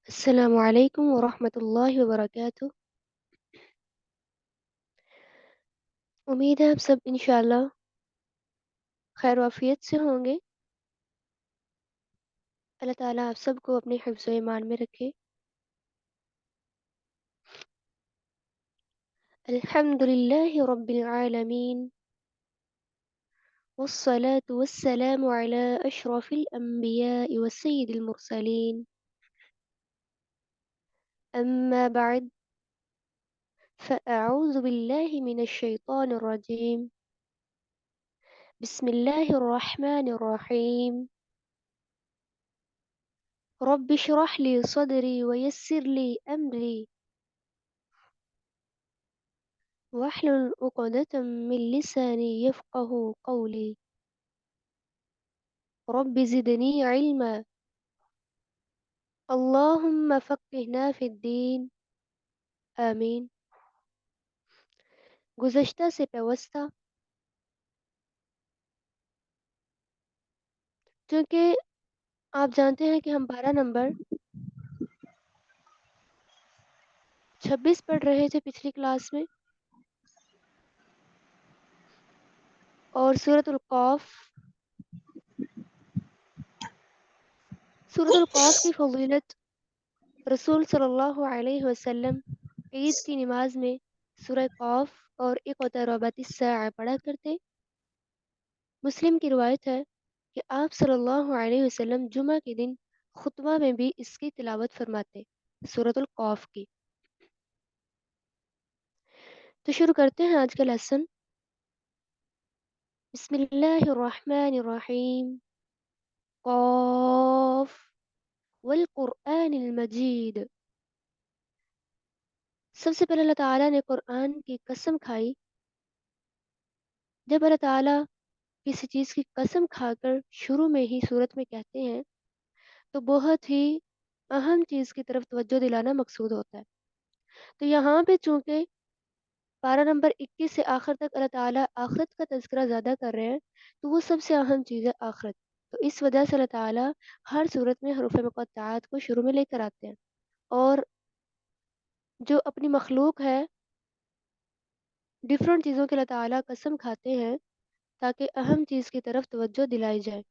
السلام علیکم ورحمۃ اللہ وبرکاتہ۔ امید ہے آپ سب انشاءاللہ خیر وافیت سے ہوں گے۔ اللہ تعالیٰ آپ سب کو اپنے حفظ و ایمان میں رکھے۔ الحمد للہ رب العالمین، والصلاة والسلام على اشرف الانبیاء وسید المرسلین، اما بعد فاعوذ باللہ من الشیطان الرجیم، بسم اللہ الرحمن الرحیم۔ رب اشرح لي صدري ويسر لي امری واحلل عقدة من لساني يفقه قولي، رب زدني علما، اللهم فقهنا في الدین، آمین۔ گزشتہ سے پیوستہ، چونکہ آپ جانتے ہیں کہ ہم پارہ نمبر 26 پڑھ رہے تھے پچھلی کلاس میں، اور سورۃ القاف کی فضیلت رسول صلی اللہ علیہ وسلم عید کی نماز میں سورہ قاف اور اقتربت الساعہ پڑھا کرتے۔ مسلم کی روایت ہے کہ آپ صلی اللہ علیہ وسلم جمعہ کے دن خطبہ میں بھی اس کی تلاوت فرماتے، سورۃ القاف کی۔ تو شروع کرتے ہیں آج کا لیسن۔ بسم اللہ الرحمن الرحیم، قاف والقرآن المجید۔ سب سے پہلے اللہ تعالیٰ نے قرآن کی قسم کھائی۔ جب اللہ تعالیٰ کسی چیز کی قسم کھا کر شروع میں ہی صورت میں کہتے ہیں تو بہت ہی اہم چیز کی طرف توجہ دلانا مقصود ہوتا ہے۔ تو یہاں پہ چونکہ پارہ نمبر 21 سے آخر تک اللہ تعالیٰ آخرت کا تذکرہ زیادہ کر رہے ہیں، تو وہ سب سے اہم چیز ہے آخرت۔ تو اس وجہ سے اللہ تعالیٰ ہر صورت میں حروف مقطعات کو شروع میں لے کر آتے ہیں، اور جو اپنی مخلوق ہے ڈیفرنٹ چیزوں کے اللہ تعالیٰ قسم کھاتے ہیں تاکہ اہم چیز کی طرف توجہ دلائی جائے۔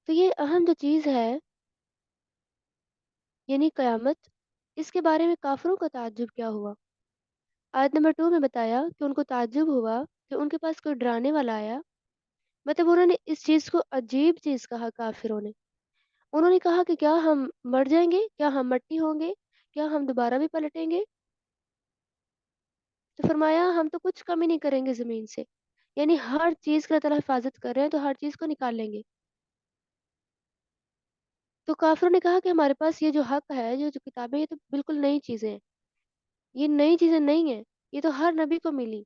تو یہ اہم جو چیز ہے یعنی قیامت، اس کے بارے میں کافروں کا تعجب کیا ہوا؟ آیت نمبر 2 میں بتایا کہ ان کو تعجب ہوا کہ ان کے پاس کوئی ڈرانے والا آیا۔ مطلب انہوں نے اس چیز کو عجیب چیز کہا کافروں نے۔ انہوں نے کہا کہ کیا ہم مر جائیں گے؟ کیا ہم مٹی ہوں گے؟ کیا ہم دوبارہ بھی پلٹیں گے؟ تو فرمایا ہم تو کچھ کمی نہیں کریں گے زمین سے، یعنی ہر چیز کی اللہ تعالیٰ حفاظت کر رہے ہیں تو ہر چیز کو نکال لیں گے۔ تو کافروں نے کہا کہ ہمارے پاس یہ جو حق ہے، جو کتابیں، یہ تو بالکل نئی چیزیں ہیں، یہ نئی چیزیں نہیں ہیں، یہ تو ہر نبی کو ملی۔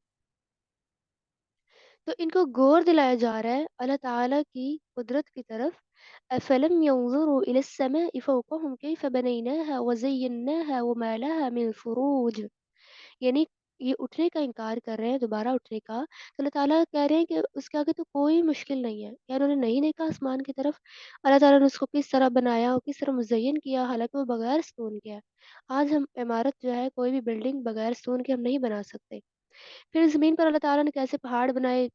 تو ان کو غور دلایا جا رہا ہے اللہ تعالیٰ کی قدرت کی طرف۔ افلم ينظروا الى السماء فوقهم كيف بنيناها وزيناها وما لها من فروج، یعنی یہ اٹھنے کا انکار کر رہے ہیں، دوبارہ اٹھنے کا۔ تو اللہ تعالیٰ کہہ رہے ہیں کہ اس کے آگے تو کوئی مشکل نہیں ہے۔ کیا انہوں نے نہیں دیکھا آسمان کی طرف؟ اللہ تعالیٰ نے اس کو کس طرح بنایا اور کس طرح مزین کیا، حالانکہ وہ بغیر ستون کے ہے۔ آج ہم عمارت جو ہے، کوئی بھی بلڈنگ بغیر ستون کے ہم نہیں بنا سکتے۔ پھر زمین پر اللہ تعالیٰ نے کیسے پہاڑ بنائے،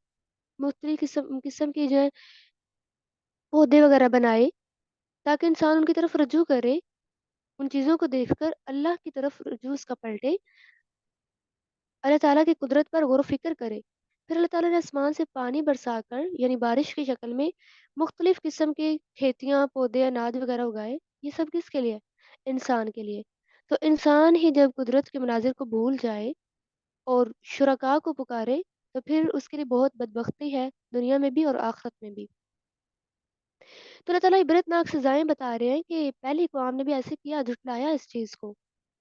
مختلف قسم قسم کی جو ہے پودے وغیرہ بنائے تاکہ انسان ان کی طرف رجوع کرے، ان چیزوں کو دیکھ کر اللہ کی طرف رجوع اس کا پلٹے، اللہ تعالیٰ کی قدرت پر غور و فکر کرے۔ پھر اللہ تعالیٰ نے آسمان سے پانی برسا کر، یعنی بارش کی شکل میں، مختلف قسم کے کھیتیاں، پودے، اناج وغیرہ اگائے۔ یہ سب کس کے لیے؟ انسان کے لیے۔ تو انسان ہی جب قدرت کے مناظر کو بھول جائے اور شرکاء کو پکارے تو پھر اس کے لیے بہت بدبختی ہے، دنیا میں بھی اور آخرت میں بھی۔ تو اللہ تعالیٰ عبرتناک سزائیں بتا رہے ہیں کہ پہلی اقوام نے بھی ایسے کیا، جھٹلایا اس چیز کو،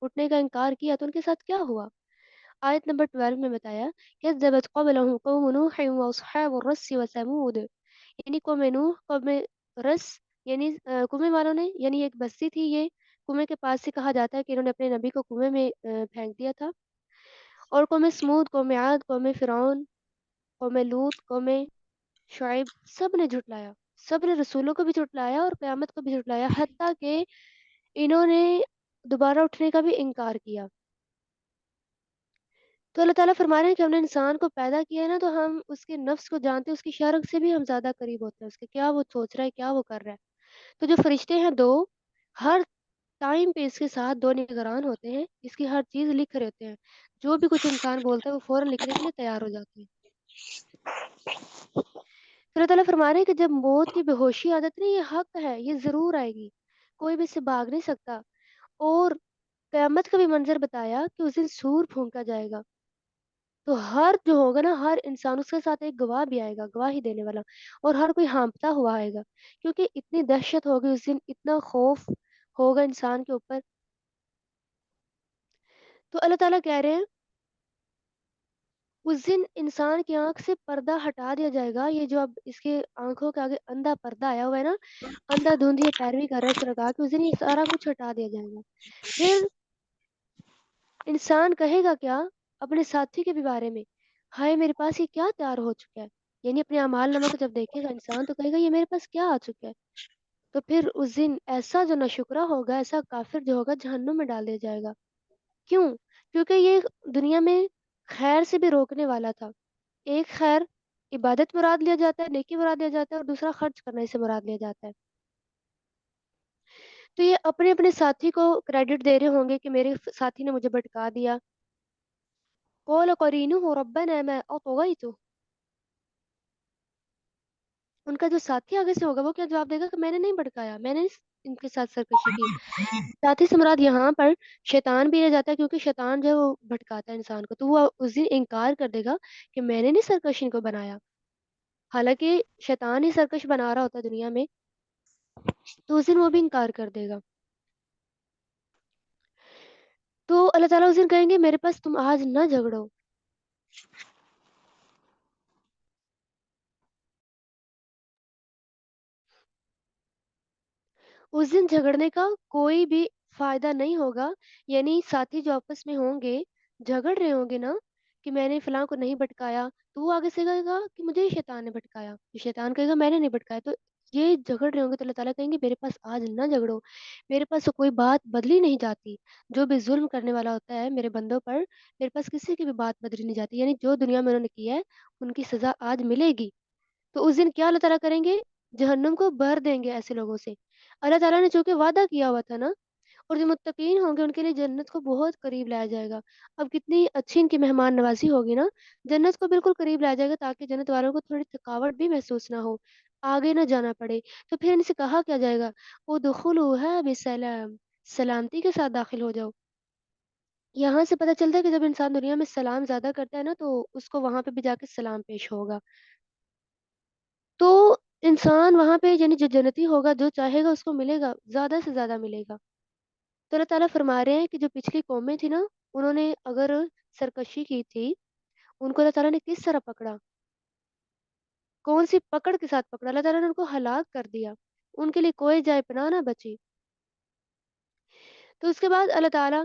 اٹھنے کا انکار کیا، تو ان کے ساتھ کیا ہوا؟ آیت نمبر 12 میں بتایا كذبت قبلهم قوم نوح واصحاب الرس وثمود، یعنی قوم نوح، قوم رس، یعنی کنویں والوں نے، یعنی ایک بستی تھی یہ، کنویں کے پاس سے کہا جاتا ہے کہ انہوں نے اپنے نبی کو کنویں میں پھینک دیا تھا۔ اور قوم سمود، قوم عاد، قوم فرعون، قوم لوط، قوم شعیب، سب نے جھٹلایا، سب نے رسولوں کو بھی جھٹلایا اور قیامت کو بھی جھٹلایا، حتیٰ کہ انہوں نے دوبارہ اٹھنے کا بھی انکار کیا۔ تو اللہ تعالیٰ فرما رہے ہیں کہ ہم نے انسان کو پیدا کیا ہے نا، تو ہم اس کے نفس کو جانتے ہیں، اس کی شرک سے بھی ہم زیادہ قریب ہوتے ہیں، اس کے کیا وہ سوچ رہا ہے، کیا وہ کر رہا ہے۔ تو جو فرشتے ہیں دو، ہر ٹائم پہ اس کے ساتھ دو نگران ہوتے ہیں، اس کی ہر چیز لکھ رہے ہوتے ہیں، جو بھی کچھ انسان بولتا ہے وہ فوراً لکھنے کے لیے تیار ہو جاتے ہیں۔ تو اللہ تعالیٰ فرما رہے ہیں کہ جب موت کی بے ہوشی آ جاتی ہے نا، یہ حق ہے، یہ ضرور آئے گی، کوئی بھی اس سے بھاگ نہیں سکتا۔ اور قیامت کا بھی منظر بتایا کہ اس دن سور پھونکا جائے گا، تو ہر جو ہوگا نا، ہر انسان اس کے ساتھ ایک گواہ بھی آئے گا، گواہی دینے والا، اور ہر کوئی ہانپتا ہوا آئے گا، کیونکہ اتنی دہشت ہوگی اس دن، اتنا خوف ہوگا انسان کے اوپر۔ تو اللہ تعالیٰ کہہ رہے ہیں اس دن انسان کی آنکھ سے پردہ ہٹا دیا جائے گا، یہ جو اب اس کے آنکھوں کے آگے اندھا پردہ آیا ہوا ہے نا، اندھا دھند یہ پیروی کر رہا ہے اس طرح کہ اس دن یہ سارا کچھ ہٹا دیا جائے گا۔ پھر انسان کہے گا کیا اپنے ساتھی کے بھی بارے میں؟ ہائے میرے پاس یہ کیا تیار ہو چکا ہے، یعنی اپنے اعمال نامہ کو جب دیکھے گا انسان تو کہے گا یہ میرے پاس کیا آ چکا ہے۔ تو پھر اس دن ایسا جو ناشکرا ہوگا، ایسا کافر جو ہوگا، جہنم میں ڈال دیا جائے گا۔ کیوں؟ کیونکہ یہ دنیا میں خیر سے بھی روکنے والا تھا۔ ایک خیر عبادت مراد لیا جاتا ہے، نیکی مراد لیا جاتا ہے، اور دوسرا خرچ کرنے سے مراد لیا جاتا ہے۔ تو یہ اپنے اپنے ساتھی کو کریڈٹ دے رہے ہوں گے کہ میرے ساتھی نے مجھے بھٹکا دیا۔ قول قرینہ ربنا ما اطغیتہ، ان کا جو ساتھی آگے سے ہوگا وہ کیا جواب دے گا کہ میں نے نہیں بھٹکایا، میں نے ان کے ساتھ سرکشی کی۔ ساتھی سے مراد یہاں پر شیطان بھی رہ جاتا ہے، کیونکہ شیطان جو ہے وہ بھٹکاتا ہے انسان کو، تو وہ اس دن انکار کر دے گا کہ میں نے نہیں سرکش ان کو بنایا، حالانکہ شیطان ہی سرکش بنا رہا ہوتا ہے دنیا میں، تو اس دن وہ بھی انکار کر دے گا۔ تو اللہ تعالیٰ اس دن کہیں گے میرے پاس تم آج نہ جھگڑو۔ اس دن جھگڑنے کا کوئی بھی فائدہ نہیں ہوگا، یعنی ساتھی جو آپس میں ہوں گے، جھگڑ رہے ہوں گے نا کہ میں نے فلاں کو نہیں بھٹکایا، تو وہ آگے سے کہے گا کہ مجھے ہی شیطان نے بھٹکایا، تو شیطان کہے گا میں نے نہیں بھٹکایا۔ تو یہ جھگڑ رہے ہوں گے تو اللہ تعالیٰ کہیں گے میرے پاس آج نہ جھگڑو، میرے پاس تو کوئی بات بدلی نہیں جاتی، جو بھی ظلم کرنے والا ہوتا ہے میرے بندوں پر، میرے پاس کسی کی بھی بات بدلی نہیں جاتی، یعنی جو دنیا میں انہوں نے کیا ہے ان کی سزا آج ملے گی۔ تو اس دن کیا اللہ تعالیٰ کریں گے؟ جہنم کو بھر دیں گے ایسے لوگوں سے۔ اللہ تعالیٰ نے چونکہ وعدہ کیا ہوا تھا نا، اور جو متقین ہوں گے ان کے لیے جنت کو بہت قریب لایا جائے گا۔ اب کتنی اچھی ان کی مہمان نوازی ہوگی نا، جنت کو بالکل قریب لایا جائے گا تاکہ جنت والوں کو تھوڑی تھکاوٹ بھی محسوس نہ ہو، آگے نہ جانا پڑے۔ تو پھر ان سے کہا کیا جائے گا؟ ادخلوها بسلام، سلامتی کے ساتھ داخل ہو جاؤ۔ یہاں سے پتہ چلتا ہے کہ جب انسان دنیا میں سلام زیادہ کرتا ہے نا، تو اس کو وہاں پہ بھی جا کے سلام پیش ہوگا۔ تو انسان وہاں پہ، یعنی جو جنتی ہوگا، جو چاہے گا اس کو ملے گا، زیادہ سے زیادہ ملے گا۔ تو اللہ تعالیٰ فرما رہے ہیں کہ جو پچھلی قومیں تھیں نا، انہوں نے اگر سرکشی کی تھی، ان کو اللہ تعالیٰ نے کس طرح پکڑا، کون سی پکڑ کے ساتھ پکڑا، اللہ تعالیٰ نے ان کو ہلاک کر دیا، ان کے لیے کوئی جائے پناہ نہ بچی۔ تو اس کے بعد اللہ تعالیٰ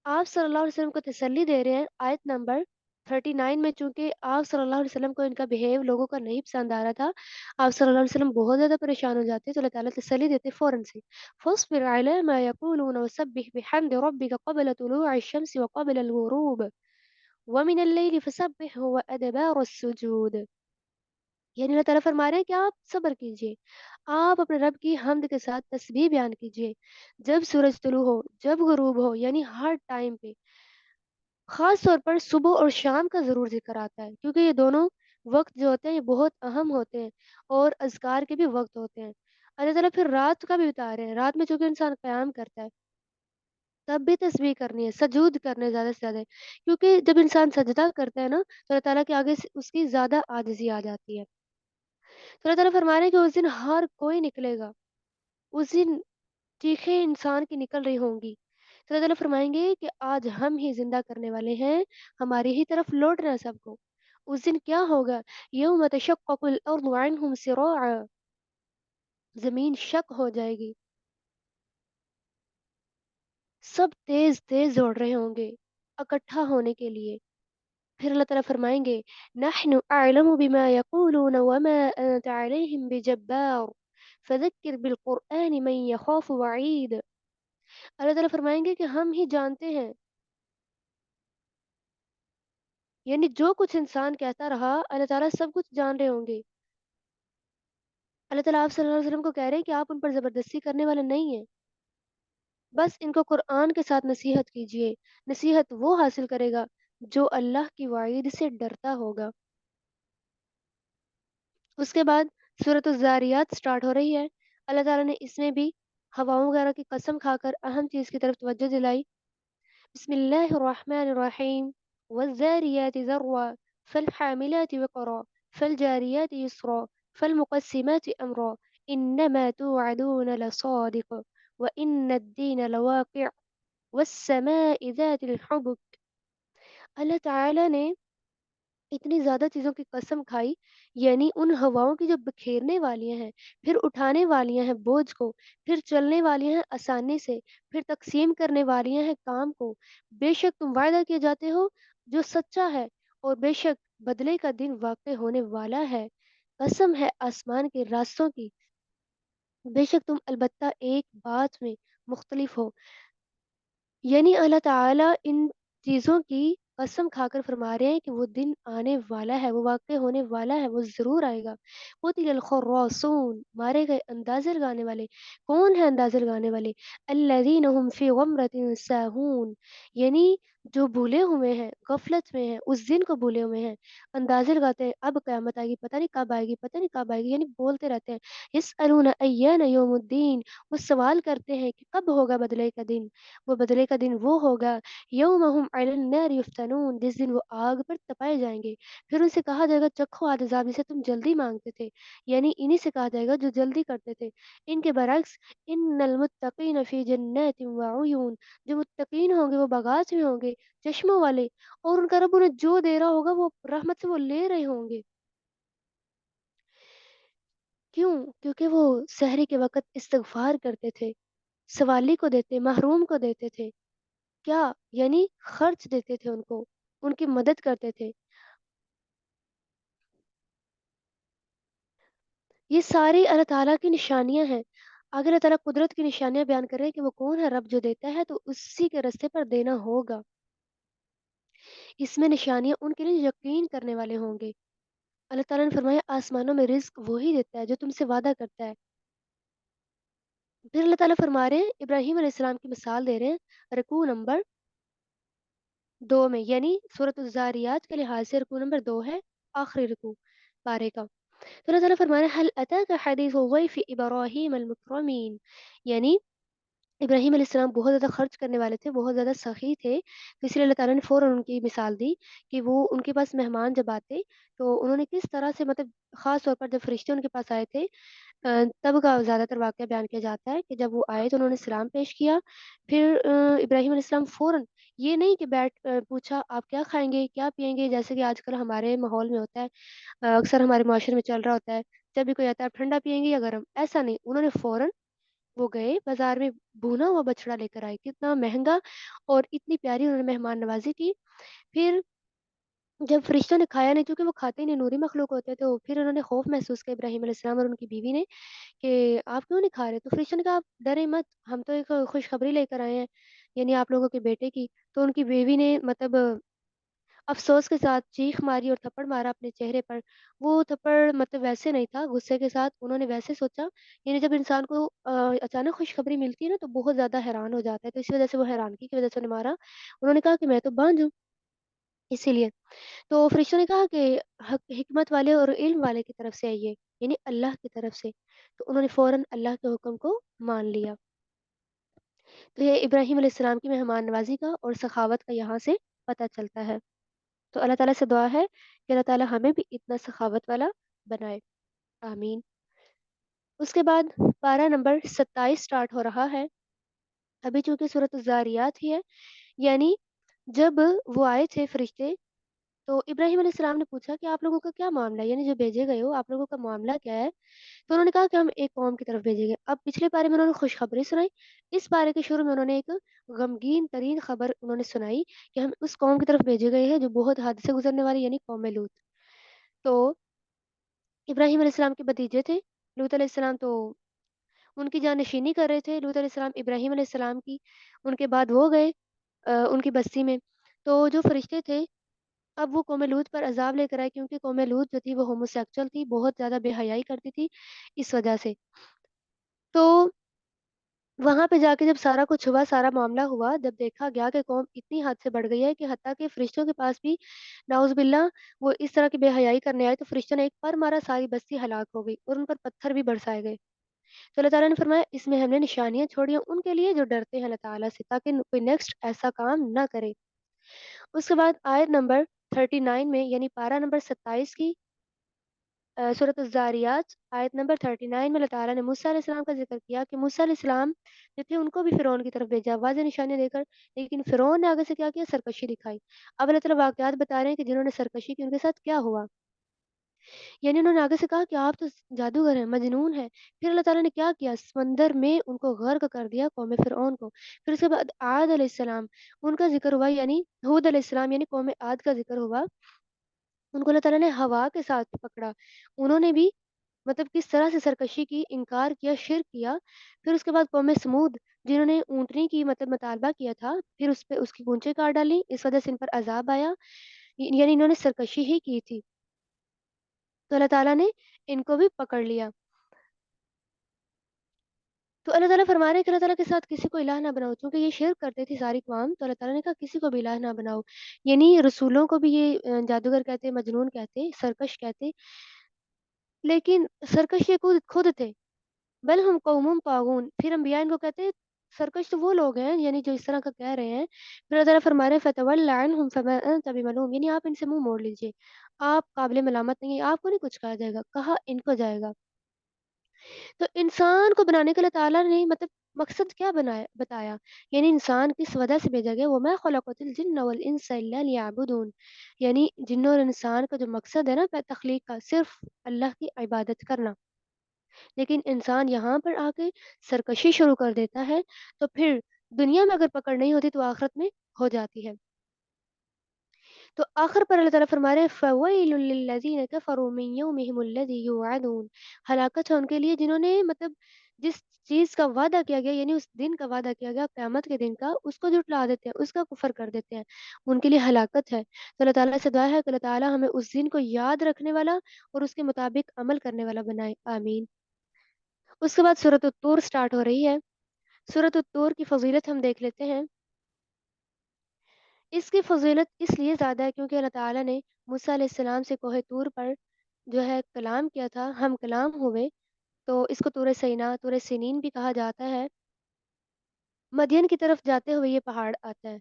آپ صلی اللہ علیہ وسلم کو تسلی دے رہے ہیں آیت نمبر 39 میں، چونکہ آپ صلی اللہ علیہ وسلم کو ان کا بیہیو لوگوں کا نہیں پسند آ رہا تھا، آپ صلی اللہ علیہ وسلم بہت زیادہ پریشان ہو جاتے، تو اللہ تعالیٰ تسلی دیتے فوراً سے، فاصبر علی ما یقولون وسبح بحمد ربک قبل طلوع الشمس وقبل الغروب ومن اللیل فسبح وادبار السجود۔ یعنی اللہ تعالیٰ فرما رہے ہیں کہ آپ صبر کیجئے، آپ اپنے رب کی حمد کے ساتھ تسبیح بیان کیجئے، جب سورج طلوع ہو، جب غروب ہو، یعنی ہر ٹائم پہ، خاص طور پر صبح اور شام کا ضرور ذکر آتا ہے، کیونکہ یہ دونوں وقت جو ہوتے ہیں یہ بہت اہم ہوتے ہیں، اور اذکار کے بھی وقت ہوتے ہیں۔ اللہ تعالیٰ پھر رات کا بھی بتا رہے ہیں، رات میں چونکہ انسان قیام کرتا ہے تب بھی تسبیح کرنی ہے، سجود کرنے زیادہ سے زیادہ، کیونکہ جب انسان سجدہ کرتا ہے نا تو اللہ تعالیٰ کے آگے سے اس کی زیادہ عاجزی آ جاتی ہے۔ تو اللہ تعالیٰ فرما رہے ہیں کہ اس دن ہر کوئی نکلے گا، اس دن چیخیں انسان کی نکل رہی ہوں گی، تو اللہ تعالیٰ فرمائیں گے کہ آج ہم ہی زندہ کرنے والے ہیں، ہماری ہی طرف لوٹنا ہے سب کو۔ اس دن کیا ہوگا؟ یوم تشقق الارض عنہم سراعا، زمین شک ہو جائے گی، سب تیز تیز دوڑ رہے ہوں گے اکٹھا ہونے کے لیے۔ پھر اللہ تعالیٰ فرمائیں گے نحن اعلم بما یقولون وما انت علیہم بجبار فذکر بالقرآن من یخاف وعید۔ اللہ تعالیٰ فرمائیں گے کہ ہم ہی جانتے ہیں، یعنی جو کچھ انسان کہتا رہا اللہ تعالیٰ سب کچھ جان رہے ہوں گے۔ اللہ تعالیٰ آپ صلی اللہ علیہ وسلم کو کہہ رہے ہیں کہ آپ ان پر زبردستی کرنے والے نہیں ہیں، بس ان کو قرآن کے ساتھ نصیحت کیجیے۔ نصیحت وہ حاصل کرے گا جو اللہ کی وعید سے ڈرتا ہوگا۔ اس کے بعد سورۃ الزاریات سٹارٹ ہو رہی ہے۔ اللہ تعالیٰ نے اس میں بھی ہواؤں وغیرہ کی قسم کھا کر اہم چیز کی طرف توجہ دلائی۔ بسم اللہ الرحمن الرحیم والذاریات ذروا فالحاملات وقرا فالجاریات یسرا فالمقسمات امرا انما توعدون لصادق وان الدین لواقع والسماء ذات الحبک۔ اللہ تعالیٰ نے اتنی زیادہ چیزوں کی قسم کھائی، یعنی ان ہواؤں کی جو بکھیرنے والی ہیں، پھر اٹھانے والی ہیں بوجھ کو، پھر چلنے والی ہیں آسانی سے، پھر تقسیم کرنے والی ہیں کام کو۔ بے شک تم وعدہ کیے جاتے ہو جو سچا ہے، اور بے شک بدلے کا دن واقع ہونے والا ہے۔ قسم ہے آسمان کے راستوں کی، بے شک تم البتہ ایک بات میں مختلف ہو۔ یعنی اللہ تعالیٰ ان چیزوں کی قسم کھا کر فرما رہے ہیں کہ وہ دن آنے والا ہے، وہ واقع ہونے والا ہے، وہ ضرور آئے گا۔ قتل الخراصون، مارے گئے اندازے لگانے والے۔ کون ہے اندازے لگانے والے؟ الذین هم فی غمرۃ ساہون، یعنی جو بھولے ہوئے ہیں، غفلت میں ہیں، اس دن کو بھولے ہوئے ہیں، اندازے لگاتے ہیں اب قیامت آئے گی، پتہ نہیں کب آئے گی، پتہ نہیں کب آئے گی، یعنی بولتے رہتے ہیں یسألون ایان یوم الدین، وہ سوال کرتے ہیں کہ کب ہوگا بدلے کا دن۔ وہ بدلے کا دن وہ ہوگا یوم ہم علی النار یفتنون، جس دن وہ آگ پر تپائے جائیں گے، پھر ان سے کہا جائے گا چکھو آج عذاب جسے تم جلدی مانگتے تھے، یعنی انہی سے کہا جائے گا جو جلدی کرتے تھے۔ ان کے برعکس ان المتقین فی جنات وعیون، جو متقین ہوں گے وہ باغات میں ہوں گے، چشموں والے، اور ان کا رب انہیں جو دے رہا ہوگا وہ رحمت سے وہ لے رہے ہوں گے۔ کیوں؟ کیونکہ وہ سحری کے وقت استغفار کرتے تھے، سوالی کو دیتے، محروم کو دیتے تھے، کیا یعنی خرچ دیتے تھے ان کو، ان کی مدد کرتے تھے۔ یہ ساری اللہ تعالیٰ کی نشانیاں ہیں۔ اگر اللہ تعالیٰ قدرت کی نشانیاں بیان کر رہے ہیں کہ وہ کون ہے رب جو دیتا ہے، تو اسی کے رستے پر دینا ہوگا۔ اس میں نشانیاں ان کے لیے یقین کرنے والے ہوں گے۔ اللہ تعالیٰ نے فرمایا آسمانوں میں رزق وہی دیتا ہے جو تم سے وعدہ کرتا ہے۔ پھر اللہ تعالیٰ فرما رہے ہیں، ابراہیم علیہ السلام کی مثال دے رہے ہیں رکوع نمبر 2 میں، یعنی سورۃ الزاریات کے لحاظ سے رکوع نمبر 2 ہے، آخری رکوع پارے کا۔ تو اللہ تعالیٰ فرما رہے ہیں حل اتاک حدیث ضیف ابراہیم المکرمین، یعنی ابراہیم علیہ السلام بہت زیادہ خرچ کرنے والے تھے، بہت زیادہ سخی تھے، تو اس لیے اللہ تعالیٰ نے فوراً ان کی مثال دی کہ وہ ان کے پاس مہمان جب آتے تو انہوں نے کس طرح سے، مطلب خاص طور پر جب فرشتے ان کے پاس آئے تھے، تب کا زیادہ تر واقعہ بیان کیا جاتا ہے کہ جب وہ آئے تو انہوں نے سلام پیش کیا، پھر ابراہیم علیہ السلام فوراً یہ نہیں کہ بیٹھ پوچھا آپ کیا کھائیں گے کیا پئیں گے، جیسے کہ آج کل ہمارے ماحول میں ہوتا ہے، اکثر ہمارے معاشرے میں چل رہا ہوتا ہے، جب بھی کوئی آتا ہے آپ ٹھنڈا پئیں گے یا گرم، ایسا نہیں، انہوں نے فوراً وہ گئے بازار میں بھونا ہوا بچڑا لے کر آئے، کتنا مہنگا، اور اتنی پیاری انہوں نے مہمان نوازی کی۔ پھر جب فرشتوں نے کھایا نہیں، کیونکہ وہ کھاتے ہی نہیں، نوری مخلوق ہوتے، تو پھر انہوں نے خوف محسوس کیا ابراہیم علیہ السلام اور ان کی بیوی نے کہ آپ کیوں نہیں کھا رہے؟ تو فرشتوں نے کہا آپ ڈریں مت، ہم تو ایک خوشخبری لے کر آئے ہیں، یعنی آپ لوگوں کے بیٹے کی۔ تو ان کی بیوی نے مطلب افسوس کے ساتھ چیخ ماری اور تھپڑ مارا اپنے چہرے پر۔ وہ تھپڑ مطلب ویسے نہیں تھا، غصے کے ساتھ انہوں نے ویسے سوچا، یعنی جب انسان کو اچانک خوشخبری ملتی ہے نا تو بہت زیادہ حیران ہو جاتا ہے، تو اسی وجہ سے وہ حیرانگی کی وجہ سے انہیں مارا۔ انہوں نے کہا کہ میں تو بانجھ ہوں، اسی لیے۔ تو فرشتوں نے کہا کہ حکمت والے اور علم والے کی طرف سے آئیے، یعنی اللہ کی طرف سے، تو انہوں نے فوراً اللہ کے حکم کو مان لیا۔ تو یہ ابراہیم علیہ السلام کی مہمان نوازی کا اور سخاوت کا یہاں سے پتہ چلتا ہے۔ تو اللہ تعالیٰ سے دعا ہے کہ اللہ تعالیٰ ہمیں بھی اتنا سخاوت والا بنائے، آمین۔ اس کے بعد پارہ نمبر 27 سٹارٹ ہو رہا ہے۔ ابھی چونکہ صورت الزاریات ہی ہے، یعنی جب وہ آئے تھے فرشتے، تو ابراہیم علیہ السلام نے پوچھا کہ آپ لوگوں کا کیا معاملہ ہے، یعنی جو بھیجے گئے ہو آپ لوگوں کا معاملہ کیا ہے؟ تو انہوں نے کہا کہ ہم ایک قوم کی طرف بھیجے گئے۔ اب پچھلے پارے میں انہوں نے خوشخبری سنائی، اس پارے کے شروع میں انہوں نے ایک غمگین ترین خبر انہوں نے سنائی کہ ہم اس قوم کی طرف بھیجے گئے ہیں جو بہت حد سے گزرنے والی، یعنی قوم لوط۔ تو ابراہیم علیہ السلام کے بھتیجے تھے لوط علیہ السلام، تو ان کی جانشینی کر رہے تھے لوط علیہ السلام، ابراہیم علیہ السلام کی۔ ان کے بعد وہ گئے ان کی بستی میں، تو جو فرشتے تھے اب وہ قوم لوط پر عذاب لے کر آئے، کیونکہ قوم لوط جو تھی وہ ہوموسیکچول تھی، بہت زیادہ بے حیائی کرتی تھی اس وجہ سے۔ تو وہاں پہ جا کے جب سارا کچھ ہوا، سارا معاملہ ہوا، جب دیکھا گیا کہ قوم اتنی حد سے بڑھ گئی ہے کہ حتیٰ کہ فرشتوں کے پاس بھی نعوذ باللہ وہ اس طرح کی بے حیائی کرنے آئے، تو فرشتوں نے ایک پر مارا، ساری بستی ہلاک ہو گئی اور ان پر پتھر بھی برسائے گئے۔ تو اللہ تعالیٰ نے فرمایا اس میں ہم نے نشانیاں چھوڑی ہیں ان کے لیے جو ڈرتے ہیں اللہ تعالیٰ سے، تاکہ کوئی نیکسٹ ایسا کام نہ کرے۔ اس کے بعد آیت نمبر 39 میں، یعنی پارہ نمبر 27 کی سورۃ الزاریات آیت نمبر 39 میں اللہ تعالیٰ نے موسیٰ علیہ السلام کا ذکر کیا کہ موسیٰ علیہ السلام جو تھے ان کو بھی فرعون کی طرف بھیجا واضح نشانیاں دے کر، لیکن فرعون نے آگے سے کیا کیا؟ سرکشی دکھائی۔ اب اللہ تعالیٰ واقعات بتا رہے ہیں کہ جنہوں نے سرکشی کی ان کے ساتھ کیا ہوا، یعنی انہوں نے آگے سے کہا کہ آپ تو جادوگر ہیں، مجنون ہیں۔ پھر اللہ تعالیٰ نے کیا کیا؟ سمندر میں ان کو غرق کر دیا، قوم فرعون کو۔ پھر اس کے بعد عاد علیہ السلام ان کا ذکر ہوا، یعنی ہود علیہ السلام یعنی قوم عاد کا ذکر ہوا۔ ان کو اللہ تعالیٰ نے ہوا کے ساتھ پکڑا، انہوں نے بھی مطلب کس طرح سے سرکشی کی، انکار کیا، شرک کیا۔ پھر اس کے بعد قوم سمود جنہوں نے اونٹنی کی مطلب مطالبہ کیا تھا، پھر اس پہ اس کی گونچیں کاٹ ڈالی، اس وجہ سے ان پر عذاب آیا، یعنی انہوں نے سرکشی ہی کی تھی، تو اللہ تعالیٰ نے ان کو بھی پکڑ لیا۔ تو اللہ تعالیٰ فرما رہے ہیں کہ اللہ تعالیٰ کے ساتھ کسی کو الہ نہ بناؤ، چونکہ یہ شرک کرتے تھی ساری قوم، تو اللہ تعالیٰ نے کہا کسی کو بھی الہ نہ بناؤ، یعنی رسولوں کو بھی یہ جادوگر کہتے، مجنون کہتے، سرکش کہتے، لیکن سرکش یہ خود تھے، بل ہم قوم طاغون۔ پھر انبیاء ان کو کہتے ہیں سرکش تو وہ لوگ ہیں، یعنی جو اس طرح کا کہہ رہے ہیں۔ پھر اللہ تعالیٰ فرما رہے ہیں فتول عنہم فما انت بملوم، یعنی آپ ان سے منہ موڑ لیجئے، آپ قابل ملامت نہیں ہیں، آپ کو نہیں کچھ کہا جائے گا، کہا ان کو جائے گا۔ تو انسان کو بنانے کے اللہ تعالیٰ نے مطلب مقصد کیا بنایا بتایا، یعنی انسان کس وجہ سے بھیجا گیا، وما خلقت الجن والانس الا لیعبدون، یعنی جنوں اور انسان کا جو مقصد ہے نا تخلیق کا، صرف اللہ کی عبادت کرنا، لیکن انسان یہاں پر آ کے سرکشی شروع کر دیتا ہے، تو پھر دنیا میں اگر پکڑ نہیں ہوتی تو آخرت میں ہو جاتی ہے۔ تو آخر پر اللہ تعالیٰ فرما رہے ہیں فَوَيْلٌ لِّلَّذِينَ كَفَرُوا مِن يَوْمِهِمُ الَّذِي يُوعَدُونَ، ہلاکت ہے ان کے لیے جنہوں نے مطلب جس چیز کا وعدہ کیا گیا، یعنی اس دن کا وعدہ کیا گیا قیامت کے دن کا، اس کو جھٹلا دیتے ہیں، اس کا کفر کر دیتے ہیں، ان کے لیے ہلاکت ہے۔ تو اللہ تعالیٰ سے دعا ہے کہ اللہ تعالیٰ ہمیں اس دن کو یاد رکھنے والا اور اس کے مطابق عمل کرنے والا بنائے، آمین۔ اس کے بعد سورۃ الطور سٹارٹ ہو رہی ہے۔ سورۃ الطور کی فضیلت ہم دیکھ لیتے ہیں۔ اس کی فضیلت اس لیے زیادہ ہے کیونکہ اللہ تعالیٰ نے موسیٰ علیہ السلام سے کوہ طور پر جو ہے کلام کیا تھا، ہم کلام ہوئے، تو اس کو طور سینا، طور سنین بھی کہا جاتا ہے۔ مدین کی طرف جاتے ہوئے یہ پہاڑ آتا ہے۔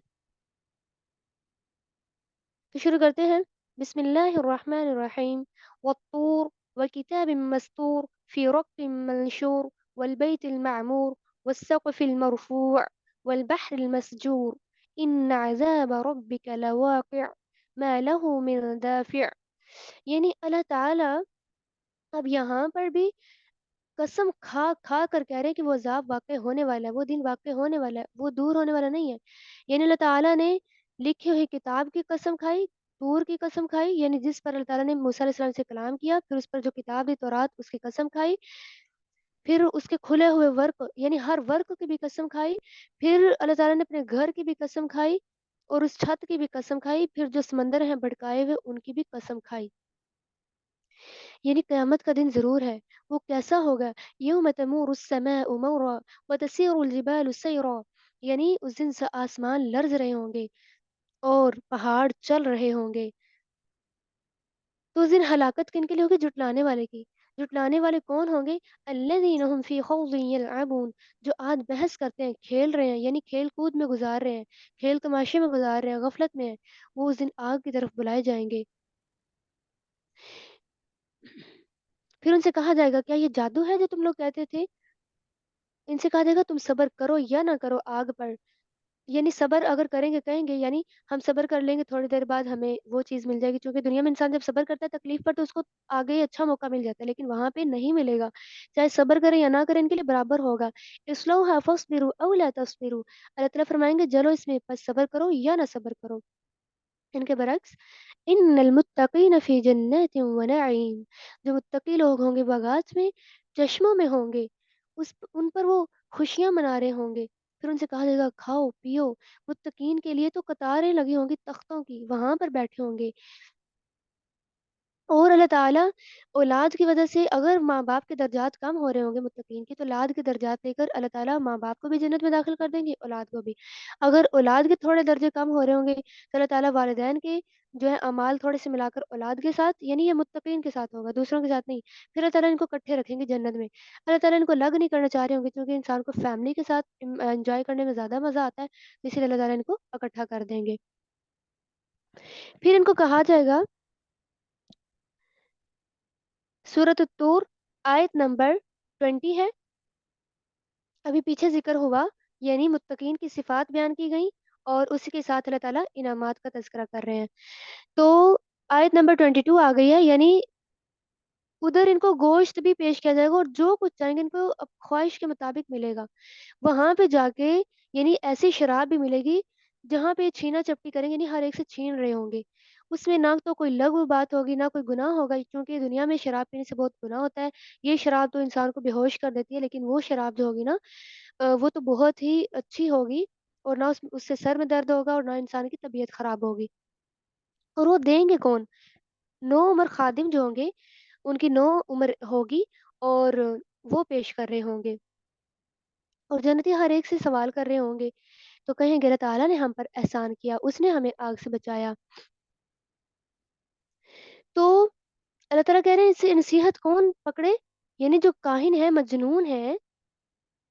تو شروع کرتے ہیں، بسم اللہ الرحمن الرحیم، والطور وکتاب مستور فی رق منشور والبیت المعمور والسقف المرفوع والبحر المسجور ان عذاب ربک لواقع ما له من دافع، یعنی اللہ تعالیٰ اب یہاں پر بھی قسم کھا کھا کر کہہ رہے ہیں کہ وہ عذاب واقع ہونے والا ہے، وہ دن واقع ہونے والا ہے، وہ دور ہونے والا نہیں ہے۔ یعنی اللہ تعالیٰ نے لکھی ہوئی کتاب کی قسم کھائی، طور کی قسم کھائی، یعنی جس پر اللہ تعالیٰ نے موسیٰ علیہ السلام سے کلام کیا، پھر اس پر جو کتاب دی تورات اس کی قسم کھائی، پھر اس کے کھلے ہوئے ورق یعنی ہر ورق کی بھی قسم کھائی، پھر اللہ تعالیٰ نے اپنے گھر کی بھی قسم کھائی اور اس چھت کی بھی قسم کھائی، پھر جو سمندر ہیں بھڑکائے ہوئے ان کی بھی قسم کھائی۔ یعنی قیامت کا دن ضرور ہے، وہ کیسا ہوگا؟ یوم تمور السماء مورا وتسیر الجبال سیرا، یعنی اس دن سے آسمان لرز رہے ہوں گے اور پہاڑ چل رہے ہوں گے۔ تو اس دن ہلاکت کن کے لیے ہوگی؟ جھٹلانے والے کی۔ جھٹلانے والے کون ہوں گے؟ الذین هم فی خوض یلعبون، جو آج بحث کرتے ہیں، کھیل رہے ہیں، یعنی کھیل کود میں گزار رہے ہیں، کھیل تماشے میں گزار رہے ہیں، غفلت میں ہیں، وہ اس دن آگ کی طرف بلائے جائیں گے۔ پھر ان سے کہا جائے گا کیا یہ جادو ہے جو تم لوگ کہتے تھے؟ ان سے کہا جائے گا تم صبر کرو یا نہ کرو آگ پر، یعنی صبر اگر کریں گے کہیں گے، یعنی ہم صبر کر لیں گے تھوڑی دیر بعد ہمیں وہ چیز مل جائے گی، چونکہ دنیا میں انسان جب صبر کرتا ہے تکلیف پر تو اس کو آگے ہی اچھا موقع مل جاتا ہے، لیکن وہاں پہ نہیں ملے گا، چاہے صبر کریں یا نہ کریں ان کے لیے برابر ہوگا۔ اسلوھا فاصبروا او لا تصبروا، اللہ تعالیٰ فرمائیں گے جلو اس میں، بس صبر کرو یا نہ صبر کرو۔ ان کے برعکس ان المتقین فی جنات و نعیم، جو متقی لوگ ہوں گے باغات میں، چشموں میں ہوں گے، ان پر وہ خوشیاں منا رہے ہوں گے۔ پھر ان سے کہا جائے گا کھاؤ پیو، متقین کے لیے تو قطاریں لگی ہوں گی تختوں کی، وہاں پر بیٹھے ہوں گے۔ اور اللہ تعالیٰ اولاد کی وجہ سے اگر ماں باپ کے درجات کم ہو رہے ہوں گے متقین کے، تو اولاد کے درجات لے کر اللہ تعالیٰ ماں باپ کو بھی جنت میں داخل کر دیں گے، اولاد کو بھی۔ اگر اولاد کے تھوڑے درجے کم ہو رہے ہوں گے تو اللہ تعالیٰ والدین کے جو ہے اعمال تھوڑے سے ملا کر اولاد کے ساتھ، یعنی یہ متقین کے ساتھ ہوگا، دوسروں کے ساتھ نہیں، پھر اللہ تعالیٰ ان کو اکٹھے رکھیں گے جنت میں۔ اللہ تعالیٰ ان کو الگ نہیں کرنا چاہ رہے ہوں گے، کیونکہ انسان کو فیملی کے ساتھ انجوائے کرنے میں زیادہ مزہ آتا ہے، اسی لیے اللہ تعالیٰ ان کو اکٹھا کر دیں گے۔ پھر ان کو کہا جائے گا، سورۃ الطور آیت نمبر 20 ہے، ابھی پیچھے ذکر ہوا، یعنی متقین کی صفات بیان کی گئیں اور اسی کے ساتھ اللہ تعالیٰ انعامات کا تذکرہ کر رہے ہیں۔ تو آیت نمبر 22 آ گئی ہے، یعنی ادھر ان کو گوشت بھی پیش کیا جائے گا اور جو کچھ چاہیں گے ان کو خواہش کے مطابق ملے گا۔ وہاں پہ جا کے یعنی ایسی شراب بھی ملے گی جہاں پہ چھینا چپٹی کریں گے، یعنی ہر ایک سے چھین رہے ہوں گے۔ اس میں نہ تو کوئی لغو بات ہوگی نہ کوئی گناہ ہوگا، کیونکہ دنیا میں شراب پینے سے بہت گناہ ہوتا ہے۔ یہ شراب تو انسان کو بے ہوش کر دیتی ہے، لیکن وہ شراب جو ہوگی نا وہ تو بہت ہی اچھی ہوگی، اور نہ اس سے سر میں درد ہوگا اور نہ انسان کی طبیعت خراب ہوگی۔ اور وہ دیں گے کون؟ 9 عمر خادم جو ہوں گے، ان کی 9 عمر ہوگی اور وہ پیش کر رہے ہوں گے، اور جنتی ہر ایک سے سوال کر رہے ہوں گے، تو کہیں گے اللہ تعالیٰ نے ہم پر احسان کیا، اس نے ہمیں آگ سے بچایا۔ تو اللہ تعالیٰ کہہ رہے ہیں اس سے نصیحت کون پکڑے؟ یعنی جو کاہن ہے، مجنون ہے،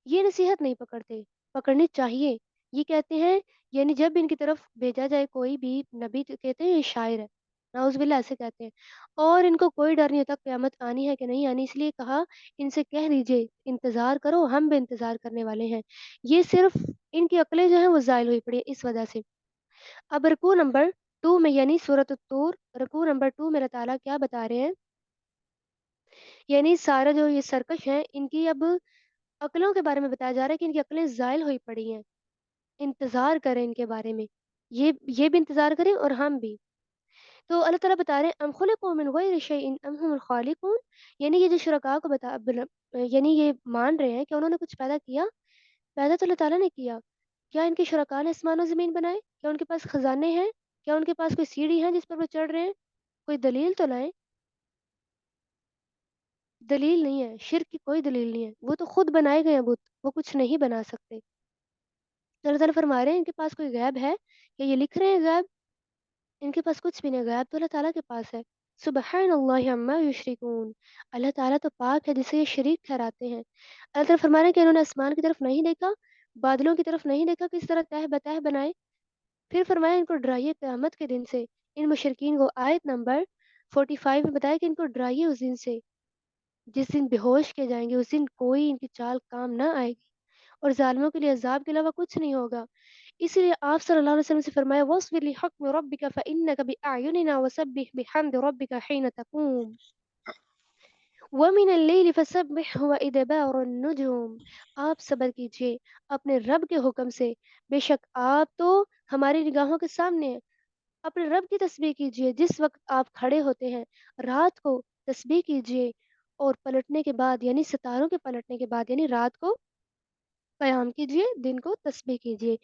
یہ نصیحت نہیں پکڑتے، پکڑنی چاہیے۔ یہ کہتے ہیں، یعنی جب ان کی طرف بھیجا جائے کوئی بھی نبی تو کہتے ہیں یہ شاعر ہے، نعوذ باللہ ایسے کہتے ہیں، اور ان کو کوئی ڈر نہیں ہوتا قیامت آنی ہے کہ نہیں آنی، اس لیے کہا ان سے کہہ دیجئے انتظار کرو، ہم بھی انتظار کرنے والے ہیں۔ یہ صرف ان کی عقلیں جو ہیں وہ زائل ہوئی پڑی ہیں اس وجہ سے۔ اب رکوع نمبر 2 میں، یعنی سورۃ الطور رکوع نمبر 2 میں اللہ تعالیٰ کیا بتا رہے ہیں، یعنی سارا جو یہ سرکش ہیں ان کی اب عقلوں کے بارے میں بتایا جا رہا ہے کہ ان کی عقلیں زائل ہوئی پڑی ہیں، انتظار کریں ان کے بارے میں، یہ بھی انتظار کریں اور ہم بھی۔ تو اللہ تعالیٰ بتا رہے ہیں ام خلقوا من غیر شیء ام هم الخالقون، یعنی یہ جو شرکاء کو یعنی یہ مان رہے ہیں کہ انہوں نے کچھ پیدا کیا، پیدا تو اللہ تعالیٰ نے کیا۔ کیا ان کے شرکاء نے آسمان و زمین بنائے؟ کیا ان کے پاس خزانے ہیں؟ کیا ان کے پاس کوئی سیڑھی ہے جس پر وہ چڑھ رہے ہیں؟ کوئی دلیل تو لائیں۔ دلیل نہیں ہے، شرک کی کوئی دلیل نہیں ہے، وہ تو خود بنائے گئے ہیں بت، وہ کچھ نہیں بنا سکتے۔ تو اللہ تعالیٰ فرما رہے ہیں ان کے پاس کوئی غیب ہے کہ یہ لکھ رہے ہیں غیب؟ ان کے پاس کچھ بھی نہیں، غیب تو اللہ تعالیٰ کے پاس ہے۔ سبحان اللہ عما یشرکون، اللہ تعالیٰ تو پاک ہے جسے یہ شریک ٹھہراتے ہیں۔ اللہ تعالیٰ فرما رہے ہیں کہ انہوں نے آسمان کی طرف نہیں دیکھا، بادلوں کی طرف نہیں دیکھا کس طرح تہ بتہ بنائے، پھر فرمایا ان کو ڈرائیے قیامت کے دن سے۔ ان مشرکین کو آیت نمبر 45 میں بتایا کہ ان کو ڈرائیے اس دن سے جس دن بے ہوش کیے جائیں گے، اس دن کوئی ان کی چال کام نہ آئے گی، اور ظالموں کے لیے عذاب کے علاوہ کچھ نہیں ہوگا۔ اسی لیے آپ صلی اللہ علیہ وسلم سے فرمایا وَاصْبِرْ لِحُکْمِ رَبِّکَ فَإِنَّکَ بِأَعْیُنِنَا وَسَبِّحْ بِحَمْدِ رَبِّکَ حِینَ تَقُومُ وَمِنَ اللَّیلِ فَسَبِّحْهُ وَإِدْبَارَ النُّجُومِ، آپ صبر کیجئے اپنے رب کے حکم سے، بے شک آپ تو ہماری نگاہوں کے سامنے ہیں۔ اپنے رب کی تسبیح کیجئے جس وقت آپ کھڑے ہوتے ہیں، رات کو تسبیح کیجئے، اور پلٹنے کے بعد یعنی ستاروں کے پلٹنے کے بعد یعنی رات کو قیام کیجئے، دن کو تسبیح کیجئے۔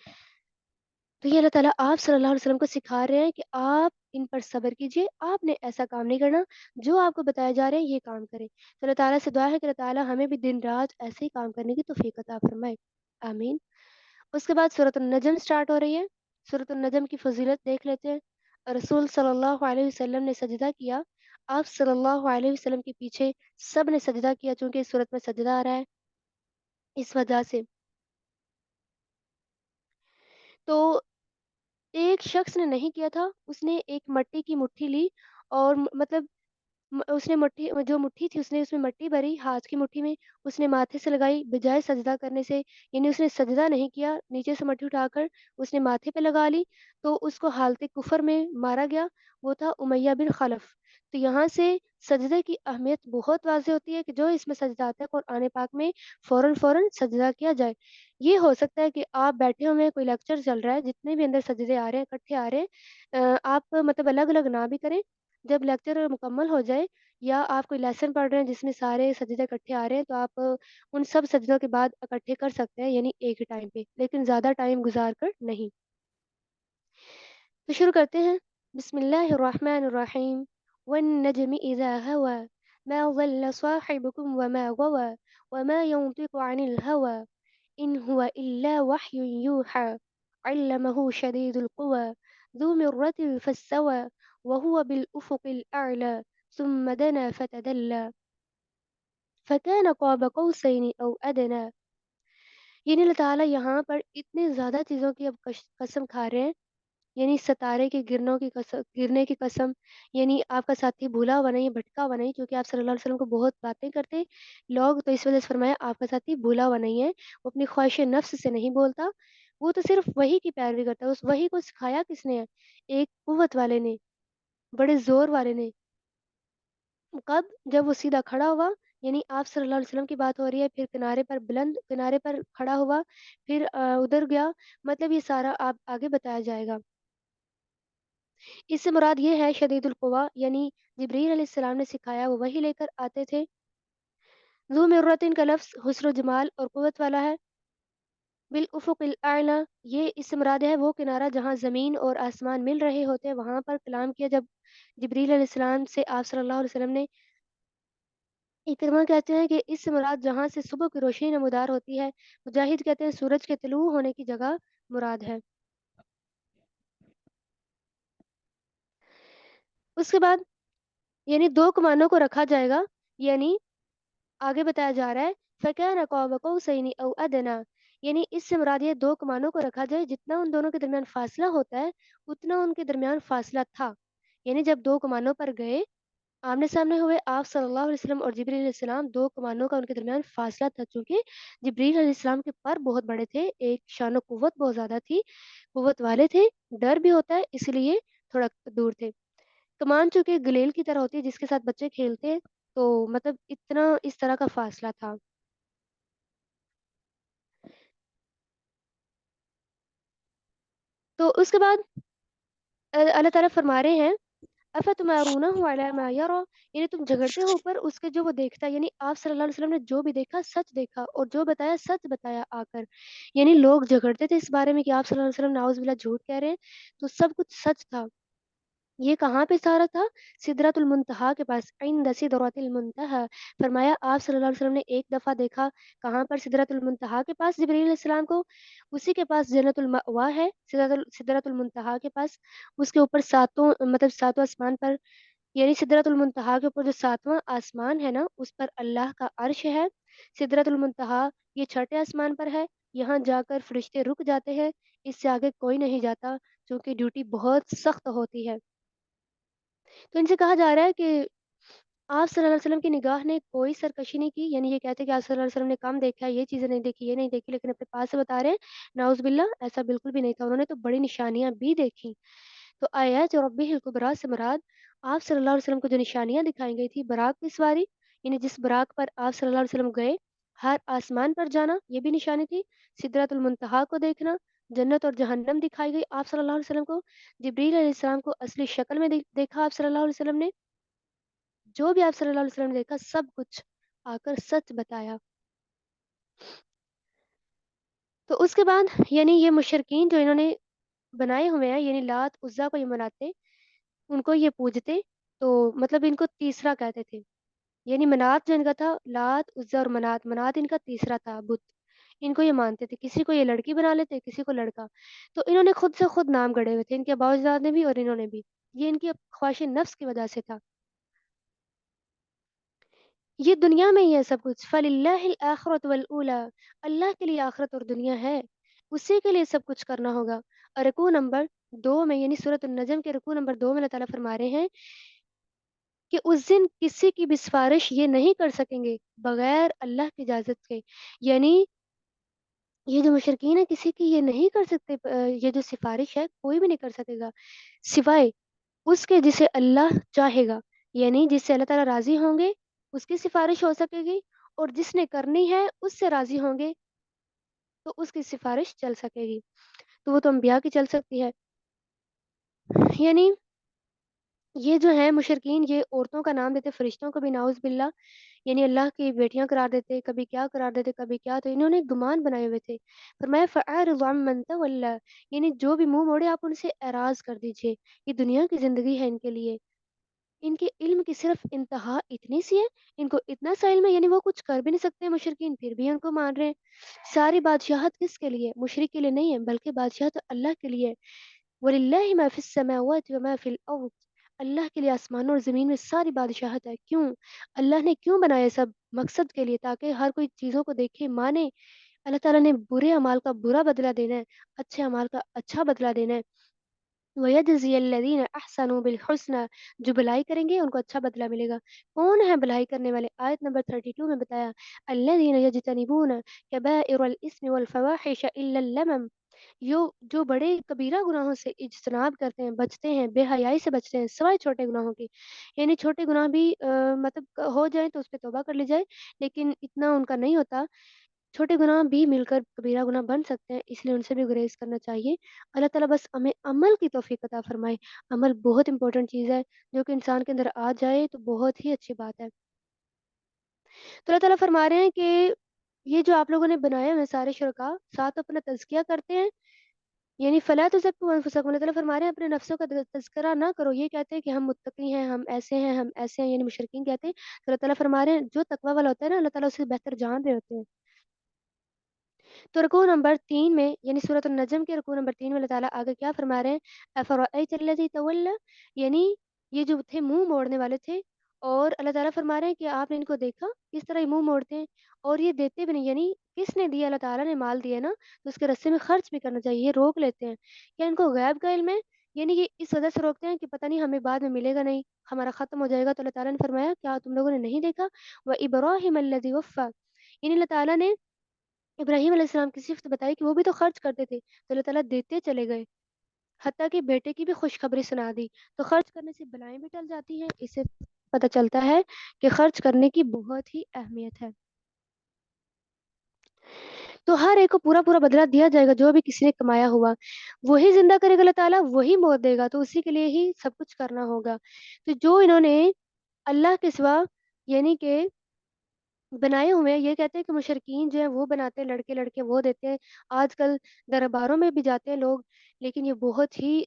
تو یہ اللہ تعالیٰ آپ صلی اللہ علیہ وسلم کو سکھا رہے ہیں کہ آپ ان پر صبر کیجئے، آپ نے ایسا کام نہیں کرنا، جو آپ کو بتایا جا رہے ہیں یہ کام کریں۔ تو اللہ تعالیٰ سے دعا ہے کہ اللہ تعالیٰ ہمیں بھی دن رات ایسے ہی کام کرنے کی توفیق عطا فرمائے، آمین۔ اس کے بعد سورۃ النجم سٹارٹ ہو رہی ہے۔ سورۃ النجم کی فضیلت دیکھ لیتے ہیں۔ رسول صلی اللہ علیہ وسلم نے سجدہ کیا، آپ صلی اللہ علیہ وسلم کے پیچھے سب نے سجدہ کیا، چونکہ اس صورت میں سجدہ آ رہا ہے اس وجہ سے۔ تو ایک شخص نے نہیں کیا تھا، اس نے ایک مٹی کی مٹھی لی اور مطلب اس نے مٹھی جو مٹھی تھی اس میں مٹی بھری ہاتھ کی مٹھی میں، اس نے ماتھے سے لگائی بجائے سجدہ کرنے سے، یعنی اس نے سجدہ نہیں کیا، نیچے سے مٹھی اٹھا کر اس نے ماتھے پہ لگا لی، تو اس کو حالت کفر میں مارا گیا، وہ تھا امیہ بن خلف۔ تو یہاں سے سجدے کی اہمیت بہت واضح ہوتی ہے کہ جو اس میں سجدہ آتا ہے قرآن پاک میں فوراً سجدہ کیا جائے۔ یہ ہو سکتا ہے کہ آپ بیٹھے ہوئے ہیں، کوئی لیکچر چل رہا ہے، جتنے بھی اندر سجدے آ رہے ہیں اکٹھے آ رہے ہیں، آپ مطلب الگ الگ نہ بھی کریں، جب لیکچر مکمل ہو جائے یا آپ کوئی لیسن پڑھ رہے ہیں جس میں سارے سجدے اکٹھے آ رہے ہیں، تو آپ ان سب سجدوں کے بعد اکٹھے کر سکتے ہیں، یعنی ایک ہی ٹائم پہ، لیکن زیادہ ٹائم گزار کر نہیں۔ تو شروع کرتے ہیں۔ بسم اللہ الرحمن الرحیم۔ والنجم اذا هوى ما ضل صاحبكم وما غوى وما ينطق عن الهوى ان هو الا وحي يوحى علمه شديد القوى ذو مرة فاستوى وهو بالأفق الأعلى ثم دنا فتدلى فكان قاب قوسين أو أدنى۔ یعنی اللہ تعالیٰ یہاں پر اتنے زیادہ چیزوں کی اب قسم کھا رہے ہیں، یعنی ستارے کے گرنے کی قسم، یعنی آپ کا ساتھی بھولا ہوا نہیں، بھٹکا ہوا نہیں، کیونکہ آپ صلی اللہ علیہ وسلم کو بہت باتیں کرتے لوگ، تو اس وجہ سے فرمایا آپ کا ساتھی بھولا ہوا نہیں ہے، وہ اپنی خواہش نفس سے نہیں بولتا، وہ تو صرف وہی کی پیروی کرتا ہے۔ اس وہی کو سکھایا کس نے ہے؟ ایک قوت والے نے، بڑے زور والے نے۔ کب؟ جب وہ سیدھا کھڑا ہوا، یعنی آپ صلی اللہ علیہ وسلم کی بات ہو رہی ہے، پھر کنارے پر بلند کنارے پر کھڑا ہوا، پھر ادھر گیا، مطلب یہ سارا آپ آگے بتایا جائے گا۔ اس سے مراد یہ ہے شدید القوا، یعنی جبریل علیہ السلام نے سکھایا، وہ وہی لے کر آتے تھے۔ ذو مرتن کا لفظ حسن و جمال اور قوت والا ہے۔ بالافق الاعلی، یہ اس سے مراد ہے وہ کنارہ جہاں زمین اور آسمان مل رہے ہوتے ہیں، وہاں پر کلام کیا جب جبریل علیہ السلام سے آپ صلی اللہ علیہ وسلم نے۔ اکرمہ کہتے ہیں کہ اس سے مراد جہاں سے صبح کی روشنی نمودار ہوتی ہے۔ مجاہد کہتے ہیں سورج کے طلوع ہونے کی جگہ مراد ہے۔ اس کے بعد یعنی دو کمانوں کو رکھا جائے گا، یعنی آگے بتایا جا رہا ہے فَكَانَ قَابَ قَوْسَيْنِ أَوْ أَدْنَىٰ، یعنی اس سے مراد یہ دو کمانوں کو رکھا جائے، جتنا ان دونوں کے درمیان فاصلہ ہوتا ہے اتنا ان کے درمیان فاصلہ تھا، یعنی جب دو کمانوں پر گئے، آمنے سامنے ہوئے آپ صلی اللہ علیہ وسلم اور جبریل علیہ السلام، دو کمانوں کا ان کے درمیان فاصلہ تھا، چونکہ جبریل علیہ السلام کے پر بہت بڑے تھے، ایک شان و قوت بہت زیادہ تھی، قوت والے تھے، ڈر بھی ہوتا ہے، اس لیے تھوڑا دور تھے۔ کمان چونکہ گلیل کی طرح ہوتی ہے جس کے ساتھ بچے کھیلتے ہیں، تو مطلب اتنا اس طرح کا فاصلہ تھا۔ تو اس کے بعد اللہ تعالیٰ فرما رہے ہیں افتمارونہ علی ما یرا، یعنی تم جھگڑتے ہو پر اس کے جو وہ دیکھتا ہے، یعنی آپ صلی اللہ علیہ وسلم نے جو بھی دیکھا سچ دیکھا، اور جو بتایا سچ بتایا آ کر، یعنی لوگ جھگڑتے تھے اس بارے میں کہ آپ صلی اللہ علیہ وسلم نعوذ باللہ جھوٹ کہہ رہے ہیں، تو سب کچھ سچ تھا۔ یہ کہاں پہ سارا تھا؟ سدرۃ المنتہا کے پاس، عند سدرۃ المنتہا، فرمایا آپ صلی اللہ علیہ وسلم نے ایک دفعہ دیکھا، کہاں پر؟ سدرۃ المنتہا کے پاس جبریل علیہ السلام کو، اسی کے پاس جنت المأوا ہے، سدرۃ المنتہا کے پاس، اس کے اوپر ساتوں مطلب ساتوں آسمان پر، یعنی سدرۃ المنتہا کے اوپر جو ساتواں آسمان ہے نا، اس پر اللہ کا عرش ہے۔ سدرۃ المنتہا یہ چھٹے آسمان پر ہے، یہاں جا کر فرشتے رک جاتے ہیں، اس سے آگے کوئی نہیں جاتا، کیونکہ ڈیوٹی بہت سخت ہوتی ہے۔ تو ان سے کہا جا رہا ہے کہ آپ صلی اللہ علیہ وسلم کی نگاہ نے کوئی سرکشی نہیں کی، یعنی یہ کہتے ہیں کہ آپ صلی اللہ علیہ وسلم نے کام دیکھا ہے، یہ چیزیں نہیں دیکھی، یہ نہیں دیکھی، لیکن اپنے پاس سے بتا رہے ہیں نعوذ باللہ ایسا بالکل بھی نہیں تھا، انہوں نے تو بڑی نشانیاں بھی دیکھی۔ تو آیات ربہ الکبریٰ سے مراد آپ صلی اللہ علیہ وسلم کو جو نشانیاں دکھائی گئی تھی، براق کی سواری، یعنی جس براق پر آپ صلی اللہ علیہ وسلم گئے، ہر آسمان پر جانا یہ بھی نشانی تھی، سدرۃ المنتہا کو دیکھنا، جنت اور جہنم دکھائی گئی آپ صلی اللہ علیہ وسلم کو، جبریل علیہ السلام کو اصلی شکل میں دیکھا آپ صلی اللہ علیہ وسلم نے، جو بھی آپ صلی اللہ علیہ وسلم نے دیکھا سب کچھ آ کر سچ بتایا۔ تو اس کے بعد یعنی یہ مشرکین جو انہوں نے بنائے ہوئے ہیں، یعنی لات عزا کو یہ مناتے، ان کو یہ پوجتے، تو مطلب ان کو تیسرا کہتے تھے، یعنی منات جو ان کا تھا، لات عزا اور منات، منات ان کا تیسرا تھا بت، ان کو یہ مانتے تھے، کسی کو یہ لڑکی بنا لیتے، کسی کو لڑکا، تو انہوں نے خود سے خود نام گڑے ہوئے تھے، ان کے ابا اجداد نے بھی اور انہوں نے بھی، یہ ان کی خواہش نفس کی وجہ سے تھا۔ یہ دنیا میں ہی ہے سب کچھ، فَلِلَّهِ الْآخِرَةُ وَالْأُولَى، اللہ کے لیے آخرت اور دنیا ہے، اسی کے لیے سب کچھ کرنا ہوگا۔ اور رکوع نمبر 2 میں، یعنی سورۃ النجم کے رکوع نمبر 2 میں اللہ تعالیٰ فرما رہے ہیں کہ اس دن کسی کی بھی سفارش یہ نہیں کر سکیں گے بغیر اللہ کی اجازت کے، یعنی یہ جو مشرکین ہیں کسی کی یہ نہیں کر سکتے، یہ جو سفارش ہے کوئی بھی نہیں کر سکے گا سوائے اس کے جسے اللہ چاہے گا، یعنی جس سے اللہ تعالیٰ راضی ہوں گے اس کی سفارش ہو سکے گی، اور جس نے کرنی ہے اس سے راضی ہوں گے تو اس کی سفارش چل سکے گی، تو وہ تو انبیاء کی چل سکتی ہے۔ یعنی یہ جو ہیں مشرکین، یہ عورتوں کا نام دیتے فرشتوں کو بھی، نعوذ باللہ، یعنی اللہ کی بیٹیاں قرار دیتے، کبھی کیا قرار دیتے، کبھی کیا، تو انہوں نے ایک گمان بنائے ہوئے تھے۔ فرمایا فَأَعْرِضْ عَمَّنْ تَوَلَّىٰ، یعنی جو بھی منہ موڑے آپ ان سے اعراض کر دیجئے، یہ دنیا کی زندگی ہے ان کے لیے۔ ان کے علم کی صرف انتہا اتنی سی ہے، ان کو اتنا سا علم ہے، یعنی وہ کچھ کر بھی نہیں سکتے مشرکین، پھر بھی ان کو مان رہے ہیں۔ ساری بادشاہت کس کے لیے؟ مشرک کے لیے نہیں ہے، بلکہ بادشاہت تو اللہ کے لیے ہے۔ وَلِلَّهِ مَا فِي السَّمَاوَاتِ وَمَا فِي الْأَرْضِ، اللہ کے لیے آسمانوں اور زمین میں ساری بادشاہت ہے۔ کیوں؟ اللہ نے کیوں بنایا سب؟ مقصد کے لیے، تاکہ ہر کوئی چیزوں کو دیکھے، مانے۔ اللہ تعالیٰ نے برے اعمال کا برا بدلہ دینا ہے، اچھے اعمال کا اچھا بدلہ دینا ہے۔ وَيَجْزِيَ الَّذِينَ أَحْسَنُوا بِالْحُسْنَى، جو بھلائی کریں گے ان کو اچھا بدلہ ملے گا۔ کون ہے بھلائی کرنے والے؟ آیت نمبر 32 میں بتایا، الَّذِينَ يَجْتَنِبُونَ كَبَائِرَ الْإِثْمِ وَالْفَوَاحِشَ إِلَّا اللَّمَمَ، جو بڑے کبیرہ گناہوں سے اجتناب کرتے ہیں، بچتے ہیں، بے حیائی سے بچتے ہیں، سوائے چھوٹے گناہوں کے۔ یعنی چھوٹے گناہ بھی مطلب ہو جائیں تو اس پہ توبہ کر لی جائے، لیکن اتنا ان کا نہیں ہوتا۔ چھوٹے گناہ بھی مل کر کبیرہ گناہ بن سکتے ہیں، اس لیے ان سے بھی گریز کرنا چاہیے۔ اللہ تعالیٰ بس ہمیں عمل کی توفیق عطا فرمائے۔ عمل بہت امپورٹنٹ چیز ہے، جو کہ انسان کے اندر آ جائے تو بہت ہی اچھی بات ہے۔ تو اللہ تعالیٰ فرما رہے ہیں کہ یہ جو آپ لوگوں نے بنائے ہوئے سارے شرکا، ساتھ اپنا تزکیہ کرتے ہیں، یعنی فلا تزکوا انفسکم، اللہ تعالیٰ فرما رہے ہیں اپنے نفسوں کا تذکرہ نہ کرو۔ یہ کہتے ہیں کہ ہم متقی ہیں، ہم ایسے ہیں، ہم ایسے ہیں، یعنی مشرکین کہتے ہیں۔ تو اللہ تعالیٰ فرما رہے ہیں جو تقوی والا ہوتا ہے نا، اللہ تعالیٰ اسے بہتر جان رہے ہوتے ہیں۔ تو رکوع نمبر 3 میں، یعنی سورۃ النجم کے رکوع نمبر 3 میں اللہ تعالیٰ آگے کیا فرما رہے ہیں؟ افرأیت الذی تولی، یعنی یہ جو تھے منہ موڑنے والے تھے، اور اللہ تعالیٰ فرما رہے ہیں کہ آپ نے ان کو دیکھا کس طرح یہ منہ موڑتے ہیں اور یہ دیتے بھی نہیں، یعنی کس نے دیا؟ اللہ تعالیٰ نے مال دیا نا، تو اس کے رستے میں خرچ بھی کرنا چاہیے، یہ روک لیتے ہیں۔ کیا ان کو غیب کا علم ہے؟ یعنی یہ اس وجہ سے روکتے ہیں کہ پتہ نہیں ہمیں بعد میں ملے گا نہیں، ہمارا ختم ہو جائے گا۔ تو اللہ تعالیٰ نے فرمایا کیا تم لوگوں نے نہیں دیکھا؟ وَإِبْرَاهِيمَ الَّذِي وَفَّى، یعنی اللہ تعالیٰ نے ابراہیم علیہ السلام کی صفت بتائی کہ وہ بھی تو خرچ کرتے تھے، تو اللہ تعالیٰ دیتے چلے گئے، حتیٰ کہ بیٹے کی بھی خوشخبری سنا دی۔ تو خرچ کرنے سے بلائیں بھی ٹل جاتی ہیں، اس سے پتہ چلتا ہے کہ خرچ کرنے کی بہت ہی اہمیت ہے۔ تو ہر ایک کو پورا پورا بدلہ دیا جائے گا، جو بھی کسی نے کمایا ہوا وہی زندہ کرے گا اللہ تعالیٰ، وہی موت دے گا، تو اسی کے لیے ہی سب کچھ کرنا ہوگا۔ تو جو انہوں نے اللہ کے سوا یعنی کہ بنائے ہوئے ہیں، یہ کہتے ہیں کہ مشرکین جو ہے وہ بناتے ہیں، لڑکے لڑکے وہ دیتے ہیں۔ آج کل درباروں میں بھی جاتے ہیں لوگ، لیکن یہ بہت ہی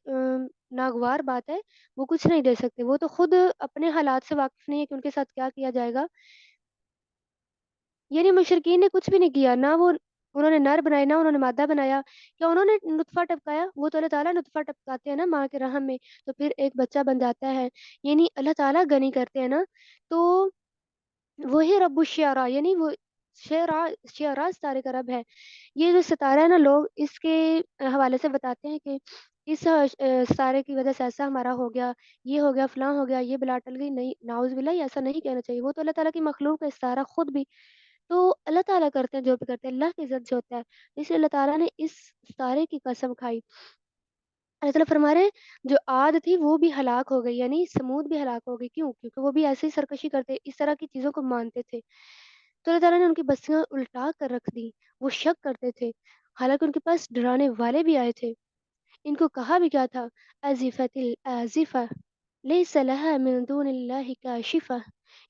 ناگوار بات ہے، وہ کچھ نہیں دے سکتے، وہ تو خود اپنے حالات سے واقف نہیں ہے کہ ان کے ساتھ کیا کیا جائے گا۔ یعنی مشرکین نے کچھ بھی نہیں کیا، نہ وہ انہوں نے نر بنائے، نہ انہوں نے مادہ بنایا، کیا انہوں نے نطفہ ٹپکایا؟ وہ تو اللہ تعالیٰ نطفہ ٹپکاتے ہیں نا ماں کے رحم میں، تو پھر ایک بچہ بن جاتا ہے، یعنی اللہ تعالیٰ غنی کرتے ہیں نا۔ تو وہی رب الشعراء، یعنی وہ شعراء ستارے کا رب ہے۔ یہ جو ستارہ ہے نا، لوگ اس کے حوالے سے بتاتے ہیں کہ اس ستارے کی وجہ سے ایسا ہمارا ہو گیا، یہ ہو گیا، فلاں ہو گیا، یہ بلا ٹل گئی، نہیں، نعوذ باللہ، یہ ایسا نہیں کہنا چاہیے، وہ تو اللہ تعالیٰ کی مخلوق ہے ستارہ خود بھی، تو اللہ تعالیٰ کرتے ہیں جو بھی کرتے ہیں، اللہ کی عزت سے ہوتا ہے، اس لیے اللہ تعالیٰ نے اس ستارے کی قسم کھائی۔ اللہ تعالیٰ فرما رہے ہیں جو عاد تھی وہ بھی ہلاک ہو گئی، یعنی سمود بھی ہلاک ہو گئی، کیوں؟ کیونکہ وہ بھی ایسے ہی سرکشی کرتے، اس طرح کی چیزوں کو مانتے تھے، تو اللہ تعالیٰ نے ان کی بستیاں الٹا کر رکھ دی، وہ شک کرتے تھے، حالانکہ ان کے پاس ڈرانے والے بھی آئے تھے۔ ان کو کہا بھی کیا تھا؟ ازفت الازفہ لیس لها من دون اللہ کاشفہ،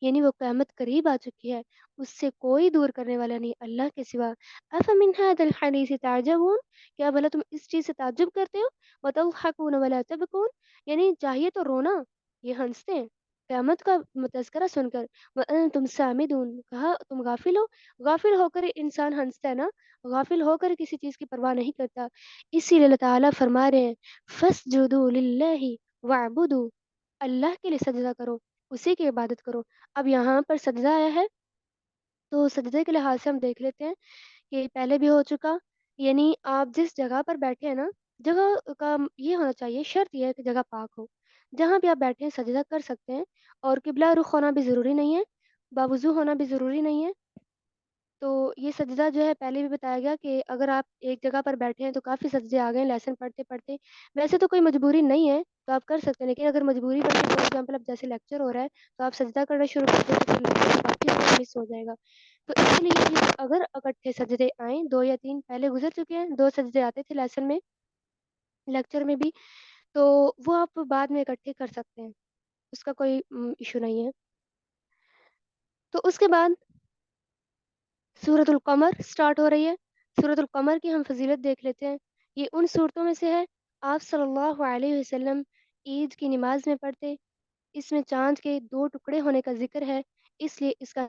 یعنی وہ قیامت قریب آ چکی ہے، اس سے کوئی دور کرنے والا نہیں اللہ کے سوا۔ افمن هذا الحدیث تعجبون، کیا بھلا تم اس چیز سے تعجب کرتے ہو؟ وتضحکون ولا تبکون، یعنی چاہیے تو رونا، یہ ہنستے ہیں قیامت کا تذکرہ سن کر۔ وانتم سامدون، کہا تم غافل ہو؟ غافل ہو کر انسان ہنستا ہے نا، غافل ہو کر کسی چیز کی پرواہ نہیں کرتا۔ اسی لیے اللہ تعالیٰ فرما رہے ہیں فَاسْجُدُوا لِلَّهِ وَاعْبُدُوا، اللہ کے لیے سجدہ کرو، اسی کی عبادت کرو۔ اب یہاں پر سجدہ آیا ہے، تو سجدے کے لحاظ سے ہم دیکھ لیتے ہیں کہ پہلے بھی ہو چکا، یعنی آپ جس جگہ پر بیٹھے ہیں نا، جگہ کا یہ ہونا چاہیے، شرط یہ ہے کہ جگہ پاک ہو، جہاں بھی آپ بیٹھے ہیں سجدہ کر سکتے ہیں، اور قبلہ رخ ہونا بھی ضروری نہیں ہے، باوضو ہونا بھی ضروری نہیں ہے۔ تو یہ سجدہ جو ہے پہلے بھی بتایا گیا کہ اگر آپ ایک جگہ پر بیٹھے ہیں تو کافی سجدے آ گئے ہیں لیسن پڑھتے پڑھتے، ویسے تو کوئی مجبوری نہیں ہے تو آپ کر سکتے ہیں، لیکن اگر مجبوری بن کے فار ایگزامپل اب جیسے لیکچر ہو رہا ہے تو آپ سجدہ کرنا شروع کر دیں تو پھر لیکچر باقی مس ہو جائے گا، تو اس لیے یہ اگر اکٹھے سجدے آئیں، 2 یا 3 پہلے گزر چکے ہیں، 2 سجدے آتے تھے لیسن میں، لیکچر میں بھی، تو وہ آپ بعد میں اکٹھے کر سکتے ہیں۔ اس کا کوئی ایشو نہیں ہے۔ تو اس کے بعد سورۃ القمر سٹارٹ ہو رہی ہے۔ سورۃ القمر کی ہم فضیلت دیکھ لیتے ہیں۔ یہ ان صورتوں میں سے ہے، آپ صلی اللہ علیہ وسلم عید کی نماز میں پڑھتے، اس میں چاند کے 2 ٹکڑے ہونے کا ذکر ہے، اس لیے اس کا